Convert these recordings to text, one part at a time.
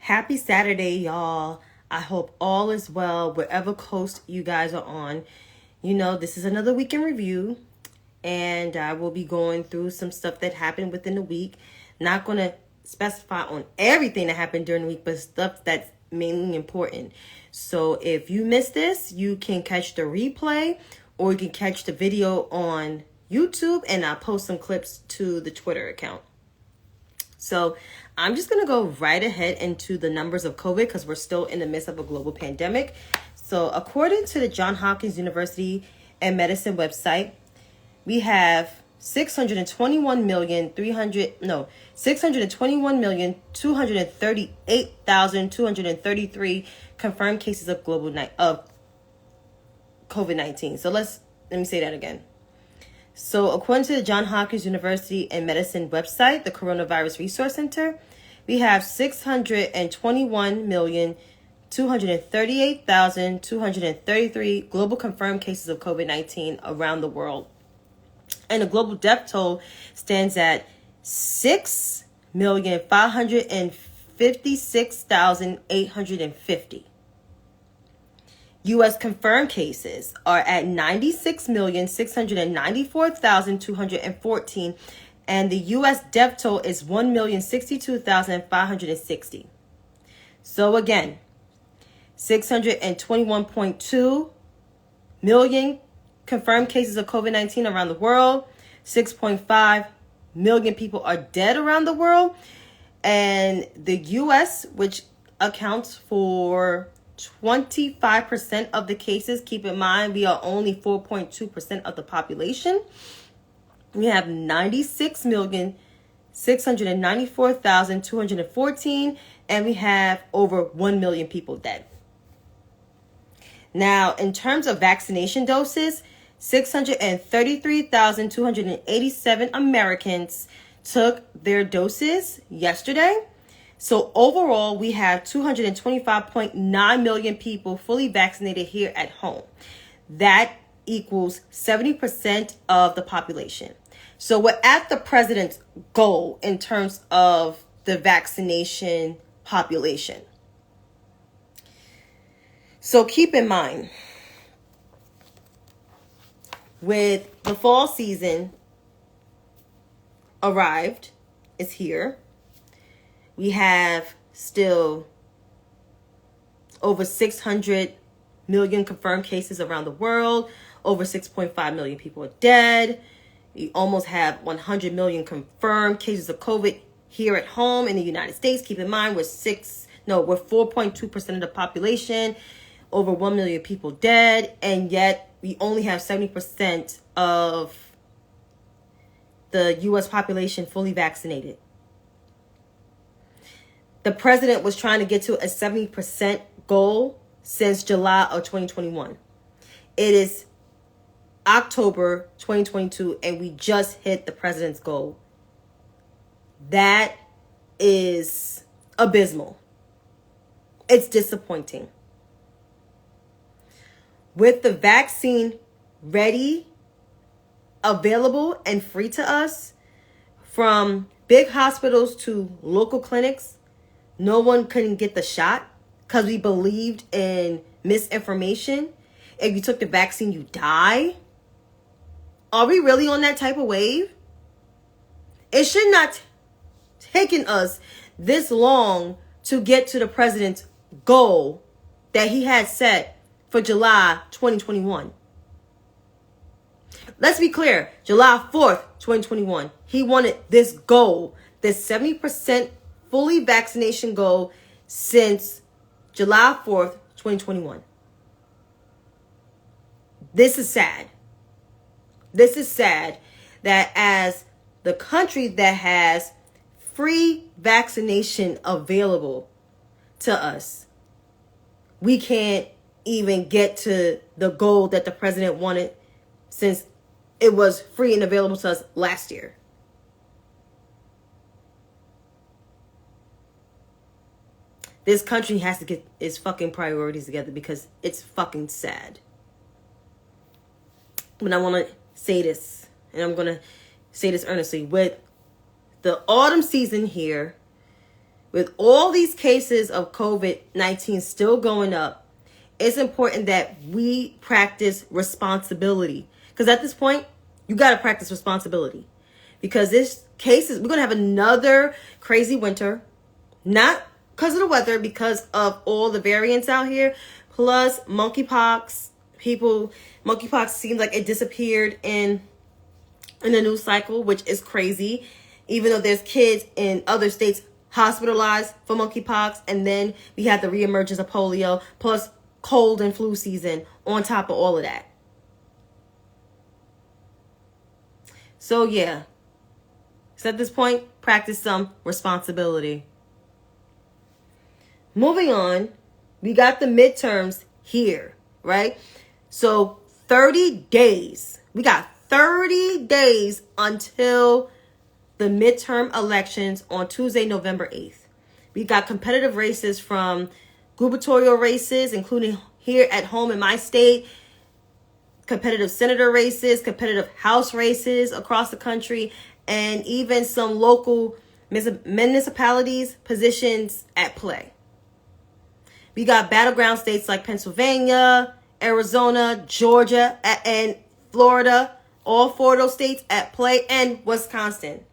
Happy Saturday, y'all. I hope all is well wherever coast you guys are on. You know, this is another week in review, and I will be going through some stuff that happened within the week. Not going to specify on everything that happened during the week, but stuff that's mainly important. So if you missed this, you can catch the replay or you can catch the video on YouTube, and I'll post some clips to the Twitter account. So I'm just going to go right ahead into the numbers of COVID because we're still in the midst of a global pandemic. So according to the Johns Hopkins University and Medicine website, we have 621,238,233 confirmed cases of COVID-19. So let me say that again. So according to the Johns Hopkins University and Medicine website, the Coronavirus Resource Center, we have 621,238,233 global confirmed cases of COVID-19 around the world. And the global death toll stands at 6,556,850. U.S. confirmed cases are at 96,694,214, and the U.S. death toll is 1,062,560. So again, 621.2 million confirmed cases of COVID-19 around the world. 6.5 million people are dead around the world, and the U.S., which accounts for 25% of the cases. Keep in mind, we are only 4.2% of the population. We have 96,694,214, and we have over 1 million people dead. Now, in terms of vaccination doses, 633,287 Americans took their doses yesterday. So overall, we have 225.9 million people fully vaccinated here at home. That equals 70% of the population. So we're at the president's goal in terms of the vaccination population. So keep in mind, with the fall season arrived, is here. We have still over 600 million confirmed cases around the world. Over 6.5 million people are dead. We almost have 100 million confirmed cases of COVID here at home in the United States. Keep in mind, we're 4.2% of the population. Over 1 million people dead. And yet we only have 70% of the U.S. population fully vaccinated. The president was trying to get to a 70% goal since July of 2021. It is October 2022, and we just hit the president's goal. That is abysmal. It's disappointing. With the vaccine ready, available, and free to us, from big hospitals to local clinics, no one couldn't get the shot because we believed in misinformation. If you took the vaccine, you die. Are we really on that type of wave? It should not taken us this long to get to the president's goal that he had set for July 2021. Let's be clear. July 4th, 2021. He wanted this goal, this 70% fully vaccination goal since July 4th, 2021. This is sad. This is sad that as the country that has free vaccination available to us, we can't even get to the goal that the president wanted since it was free and available to us last year. This country has to get its fucking priorities together because it's fucking sad. But I want to say this, and I'm going to say this earnestly. With the autumn season here, with all these cases of COVID-19 still going up, it's important that we practice responsibility. Because at this point, you got to practice responsibility. Because we're going to have another crazy winter. Not because of the weather, because of all the variants out here. Plus monkeypox. Monkeypox seems like it disappeared in the news cycle, which is crazy. Even though there's kids in other states hospitalized for monkeypox. And then we had the reemergence of polio. Plus cold and flu season on top of all of that. So yeah. So at this point, practice some responsibility. Moving on, we got the midterms here, right? So 30 days. We got 30 days until the midterm elections on Tuesday, November 8th. We got competitive races from gubernatorial races, including here at home in my state, competitive senator races, competitive House races across the country, and even some local municipalities positions at play. We got battleground states like Pennsylvania, Arizona, Georgia, and Florida, all 4 of those states at play, and Wisconsin,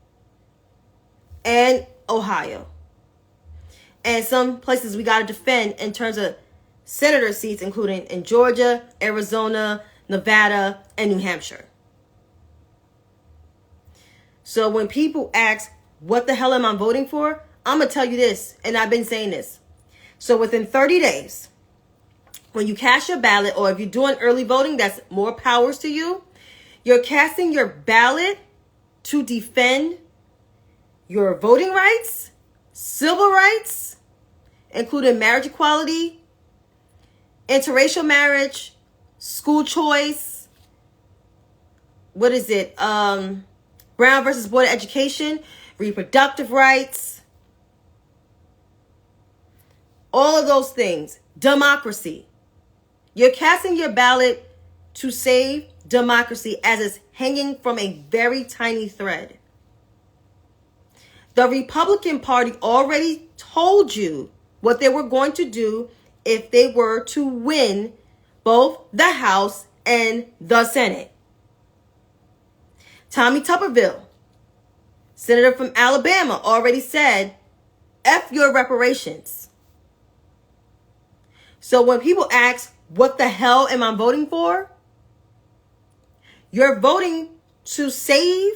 and Ohio. And some places we got to defend in terms of senator seats, including in Georgia, Arizona, Nevada, and New Hampshire. So when people ask, what the hell am I voting for? I'm going to tell you this, and I've been saying this. So within 30 days, when you cast your ballot, or if you're doing early voting, that's more powers to you. You're casting your ballot to defend your voting rights, civil rights, including marriage equality, interracial marriage, school choice, Brown versus Board of Education, reproductive rights, all of those things, democracy. You're casting your ballot to save democracy as it's hanging from a very tiny thread. The Republican Party already told you what they were going to do if they were to win both the House and the Senate. Tommy Tuberville, senator from Alabama, already said, F your reparations. So when people ask, what the hell am I voting for? You're voting to save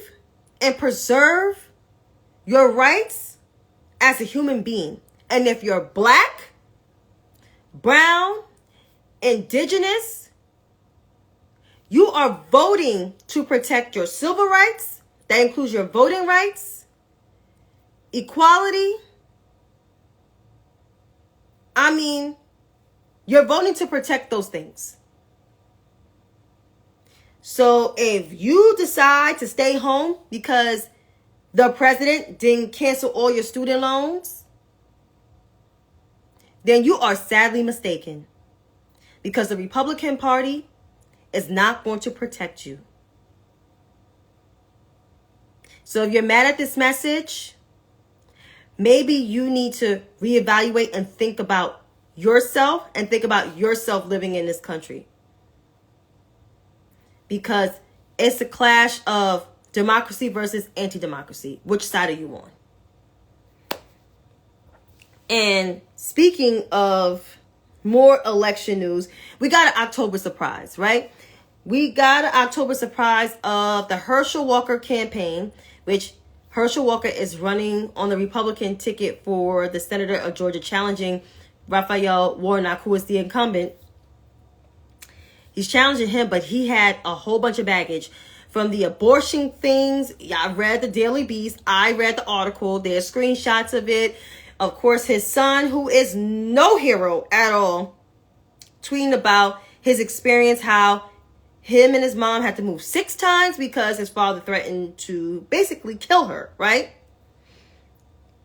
and preserve your rights as a human being. And if you're black, brown, indigenous, you are voting to protect your civil rights. That includes your voting rights, equality. You're voting to protect those things. So if you decide to stay home because the president didn't cancel all your student loans, then you are sadly mistaken, because the Republican Party is not going to protect you. So if you're mad at this message, maybe you need to reevaluate and think about yourself and think about yourself living in this country. Because it's a clash of democracy versus anti-democracy. Which side are you on? And speaking of more election news, we got an October surprise, right? We got an October surprise of the Herschel Walker campaign, which Herschel Walker is running on the Republican ticket for the senator of Georgia, challenging Raphael Warnock, who is the incumbent. He's challenging him, but he had a whole bunch of baggage from the abortion things. I read the Daily Beast. I read the article. There's screenshots of it. Of course, his son, who is no hero at all, tweeting about his experience, how him and his mom had to move 6 times because his father threatened to basically kill her, right?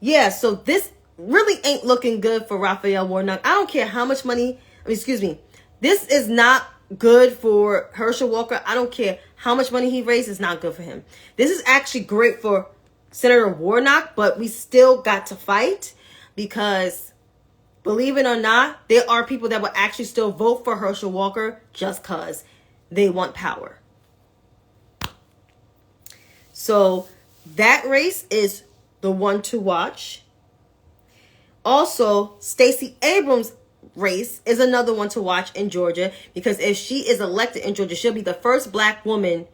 Yeah, so this really ain't looking good for Raphael Warnock. I don't care how much money, this is not good for Herschel Walker. I don't care how much money he raised, it's not good for him. This is actually great for Senator Warnock, but we still got to fight. because believe it or not, there are people that will actually still vote for Herschel Walker just because they want power. So that race is the one to watch. Also, Stacey Abrams' race is another one to watch in Georgia, because if she is elected in Georgia, she'll be the first black woman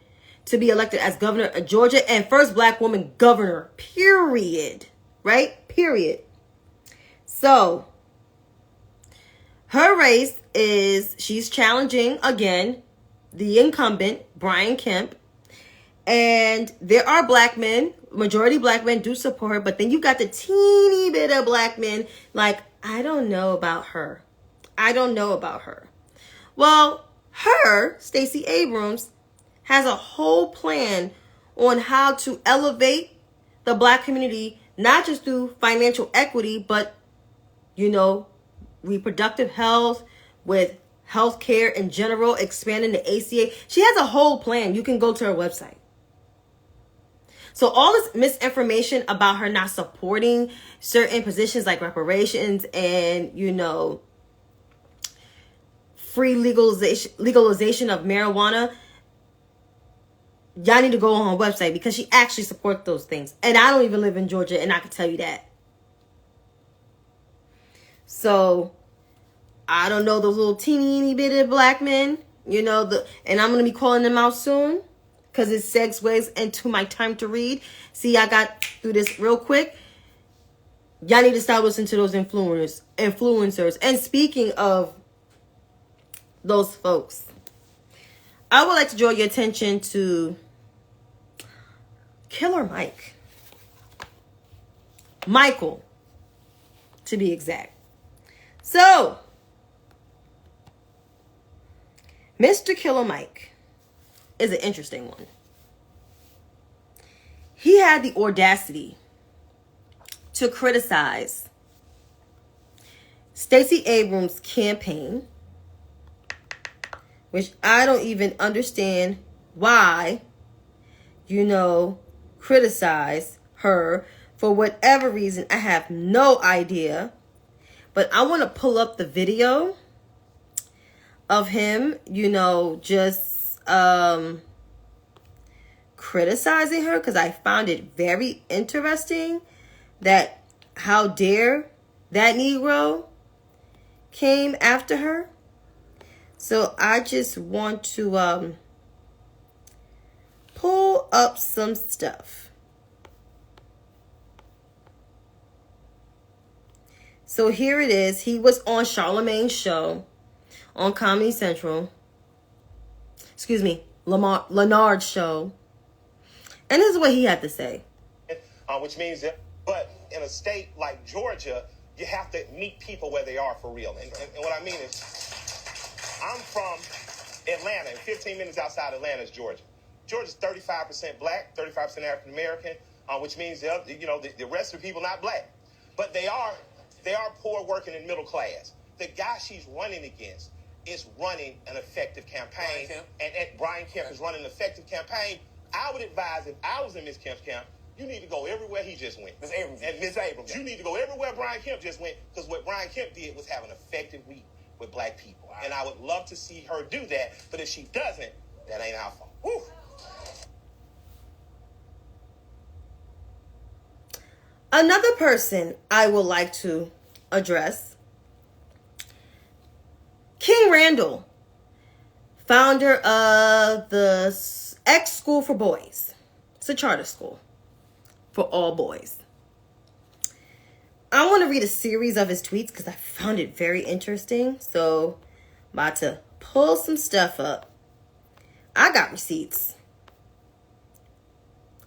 to be elected as governor of Georgia and first black woman governor, period. Right? Period. So, her race is, she's challenging, again, the incumbent, Brian Kemp. And there are black men, majority black men do support her, but then you got the teeny bit of black men like, I don't know about her. I don't know about her. Well, Stacey Abrams, has a whole plan on how to elevate the black community, not just through financial equity, but, reproductive health, with healthcare in general, expanding the ACA. She has a whole plan. You can go to her website. So all this misinformation about her not supporting certain positions like reparations and, free legalization of marijuana, y'all need to go on her website, because she actually supports those things. And I don't even live in Georgia, and I can tell you that. So I don't know those little teeny bitty black men, and I'm going to be calling them out soon, because it segues into my time to read. See, I got through this real quick. Y'all need to stop listening to those influencers. And speaking of those folks, I would like to draw your attention to Killer Michael, to be exact. So, Mr. Killer Mike is an interesting one. He had the audacity to criticize Stacey Abrams' campaign, which I don't even understand why, criticize her for whatever reason. I have no idea. But I want to pull up the video of him, just criticizing her, because I found it very interesting that how dare that Negro came after her. So I just want to pull up some stuff. So here it is. He was on Charlamagne's show on Comedy Central. Excuse me, Leonard's show. And this is what he had to say. Which means that, but in a state like Georgia, you have to meet people where they are for real. And what I mean is, I'm from Atlanta, and 15 minutes outside Atlanta is Georgia. Georgia's 35% black, 35% African American, which means the rest of the people not black, but they are poor, working, and middle class. The guy she's running against is running an effective campaign, and Brian Kemp is running an effective campaign. I would advise, if I was in Ms. Kemp's camp, you need to go everywhere he just went. Ms. Abrams. And Ms. Abrams, you need to go everywhere Brian Kemp just went, because what Brian Kemp did was have an effective week with black people. Wow. And I would love to see her do that, but if she doesn't, that ain't our fault. Woo. Another person I would like to address, King Randall, founder of the X School for Boys. It's a charter school for all boys. I want to read a series of his tweets because I found it very interesting. So I'm about to pull some stuff up. I got receipts.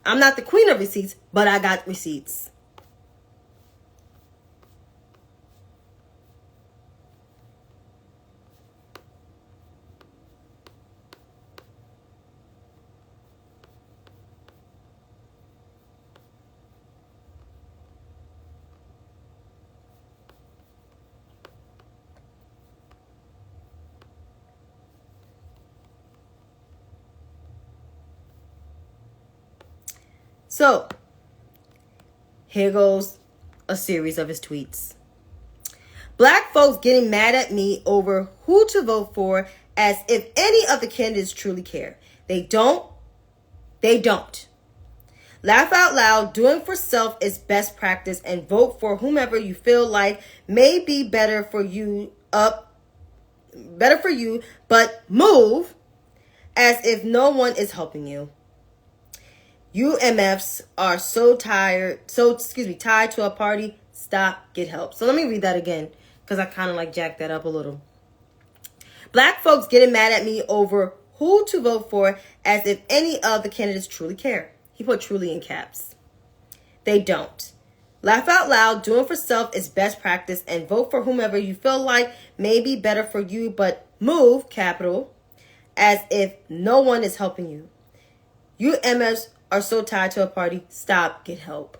I'm not the queen of receipts, but I got receipts. So, here goes a series of his tweets. Black folks getting mad at me over who to vote for as if any of the candidates truly care. They don't. They don't. Laugh out loud. Doing for self is best practice, and vote for whomever you feel like may be better for you, but move as if no one is helping you. UMFs are tied to a party. Stop, get help. So let me read that again, because I kind of like jacked that up a little. Black folks getting mad at me over who to vote for as if any of the candidates truly care. He put truly in caps. They don't. Laugh out loud. Doing for self is best practice, and vote for whomever you feel like may be better for you, but move, capital, as if no one is helping you. UMFs are so tied to a party. Stop, get help.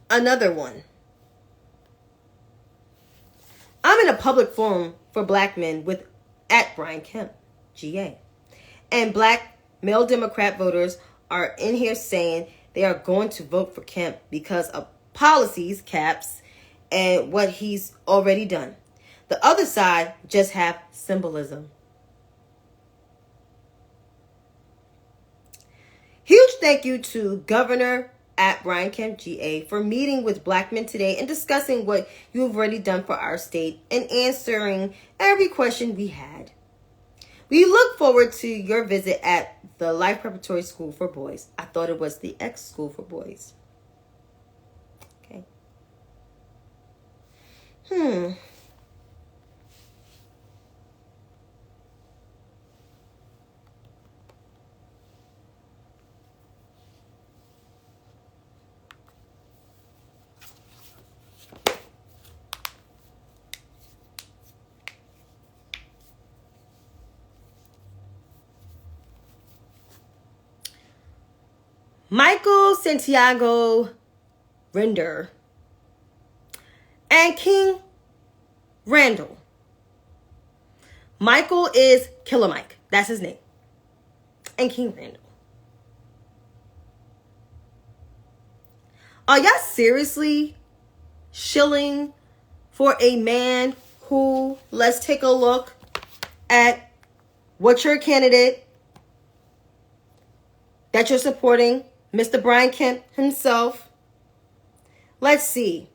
Another one. I'm in a public forum for black men with @Brian Kemp, GA. And black male Democrat voters are in here saying they are going to vote for Kemp because of policies, caps, and what he's already done. The other side just have symbolism. Huge thank you to Governor @Brian Kemp GA for meeting with black men today and discussing what you've already done for our state and answering every question we had. We look forward to your visit at the Life Preparatory School for Boys. I thought it was the X School for Boys. Okay. Michael Santiago Render and King Randall. Michael is Killer Mike. That's his name. And King Randall. Are y'all seriously shilling for a man who, let's take a look at what your candidate that you're supporting, Mr. Brian Kemp himself. Let's see.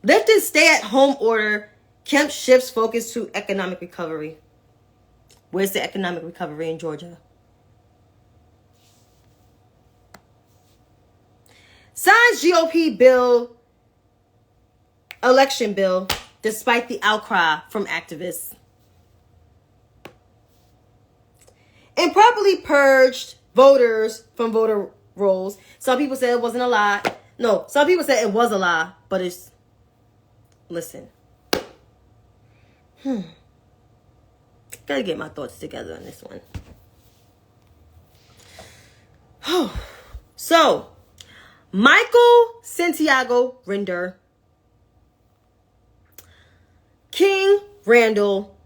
Lifted stay-at-home order, Kemp shifts focus to economic recovery. Where's the economic recovery in Georgia? Signs GOP bill, election bill, despite the outcry from activists. Improperly purged voters from voter rolls. Some people said it wasn't a lie. No, some people said it was a lie, but it's... Listen. Gotta get my thoughts together on this one. So, Michael Santiago Render, King Randall.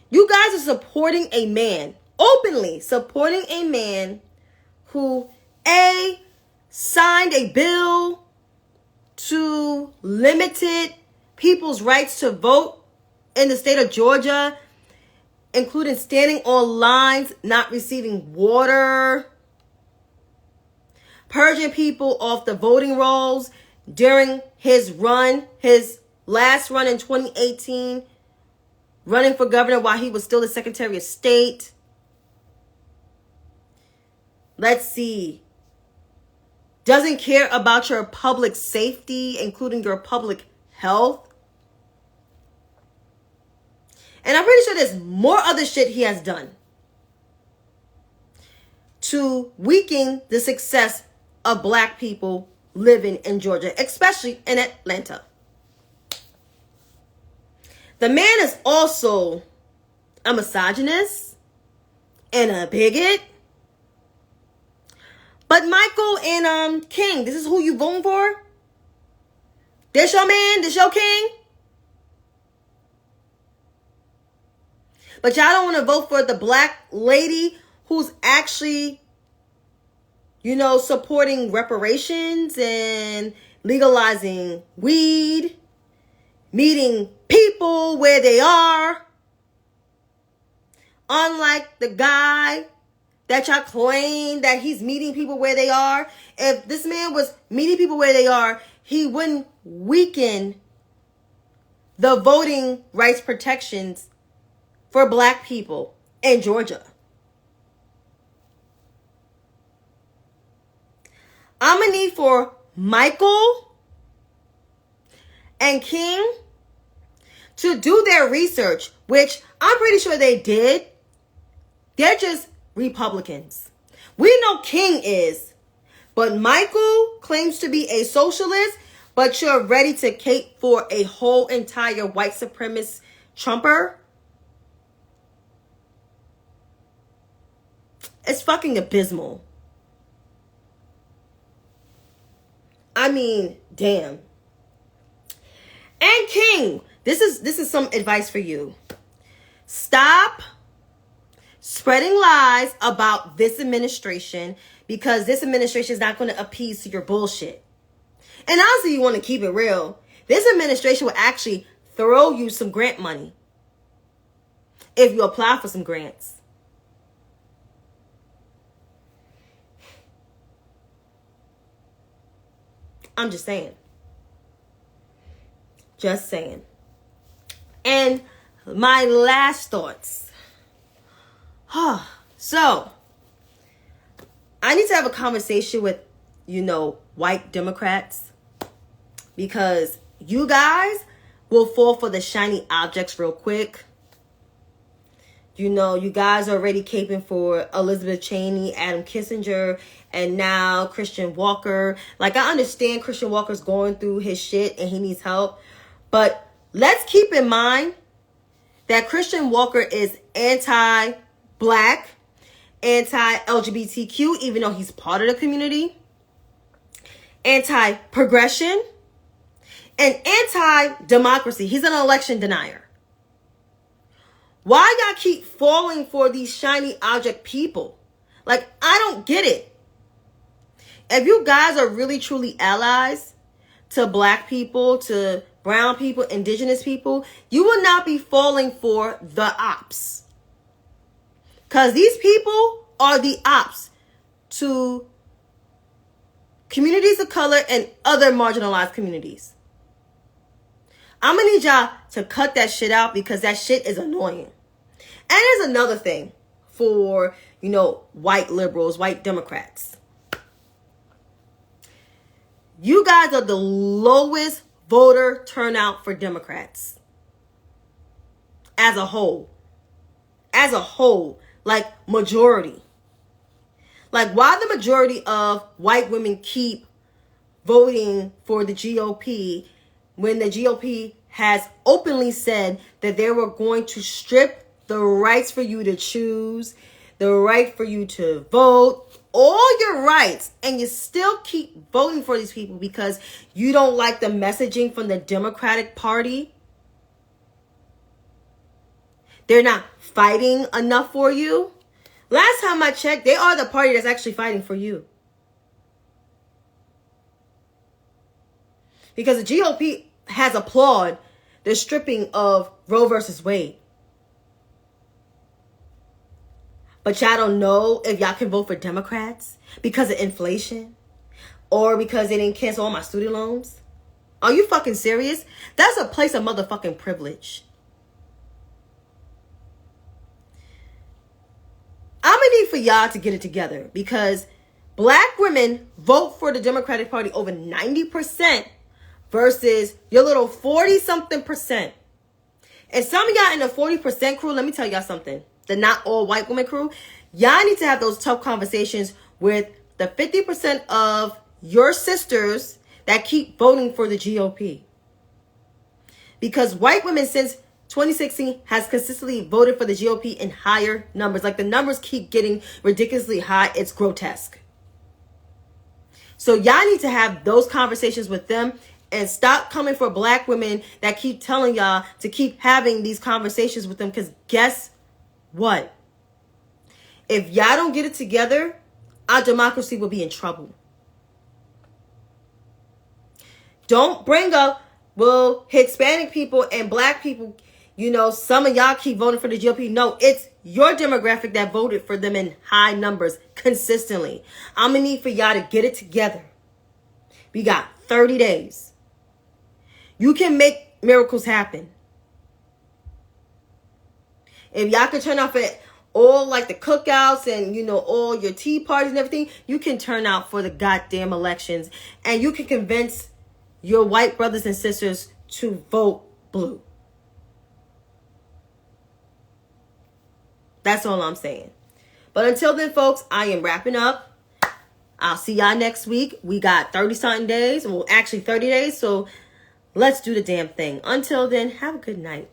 You guys are supporting a man, openly supporting a man who, A, signed a bill to limited people's rights to vote in the state of Georgia, including standing on lines, not receiving water, purging people off the voting rolls during his last run in 2018, running for governor while he was still the Secretary of State. Let's see. Doesn't care about your public safety, including your public health. And I'm pretty sure there's more other shit he has done to weaken the success of black people living in Georgia, especially in Atlanta. The man is also a misogynist and a bigot. But Michael and King, this is who you voting for? This your man? This your king? But y'all don't want to vote for the black lady who's actually, supporting reparations and legalizing weed, meeting people where they are. Unlike the guy that y'all claim that he's meeting people where they are. If this man was meeting people where they are, he wouldn't weaken the voting rights protections for black people in Georgia. I'm going to need for Michael and King to do their research, which I'm pretty sure they did. They're just Republicans. We know King is, but Michael claims to be a socialist, but you're ready to cape for a whole entire white supremacist Trumper. It's fucking abysmal. I mean, damn. And King, this is some advice for you. Stop spreading lies about this administration, because this administration is not going to appease to your bullshit. And honestly, you want to keep it real. This administration will actually throw you some grant money if you apply for some grants. I'm just saying. Just saying. And my last thoughts. So, I need to have a conversation with, white Democrats, because you guys will fall for the shiny objects real quick. You guys are already caping for Elizabeth Cheney, Adam Kissinger, and now Christian Walker. Like, I understand Christian Walker's going through his shit and he needs help. But let's keep in mind that Christian Walker is anti-black, anti-LGBTQ, even though he's part of the community, anti-progression, and anti-democracy. He's an election denier. Why y'all keep falling for these shiny object people? Like, I don't get it. If you guys are really truly allies to black people, to brown people, indigenous people, you will not be falling for the ops. Because these people are the ops to communities of color and other marginalized communities. I'm going to need y'all to cut that shit out, because that shit is annoying. And there's another thing for, white liberals, white Democrats. You guys are the lowest voter turnout for Democrats. As a whole. Like, majority. Like, why the majority of white women keep voting for the GOP when the GOP has openly said that they were going to strip the rights for you to choose, the right for you to vote, all your rights, and you still keep voting for these people because you don't like the messaging from the Democratic Party? They're not fighting enough for you? Last time I checked, they are the party that's actually fighting for you. Because the GOP has applauded the stripping of Roe versus Wade. But y'all don't know if y'all can vote for Democrats because of inflation or because they didn't cancel all my student loans. Are you fucking serious? That's a place of motherfucking privilege. I'm gonna need for y'all to get it together, because black women vote for the Democratic Party over 90% versus your little 40-something percent. And some of y'all in the 40% crew, let me tell y'all something. The not all white women crew, y'all need to have those tough conversations with the 50% of your sisters that keep voting for the GOP. Because white women since 2016 has consistently voted for the GOP in higher numbers. Like, the numbers keep getting ridiculously high. It's grotesque. So y'all need to have those conversations with them and stop coming for black women that keep telling y'all to keep having these conversations with them. Because guess what? If y'all don't get it together, our democracy will be in trouble. Don't bring up, well, Hispanic people and black people, you know, some of y'all keep voting for the GOP. No, it's your demographic that voted for them in high numbers consistently. I'm going to need for y'all to get it together. We got 30 days. You can make miracles happen. If y'all can turn out at all like the cookouts and, you know, all your tea parties and everything, you can turn out for the goddamn elections. And you can convince your white brothers and sisters to vote blue. That's all I'm saying. But until then, folks, I am wrapping up. I'll see y'all next week. We got 30-something days. Well, actually 30 days. So let's do the damn thing. Until then, have a good night.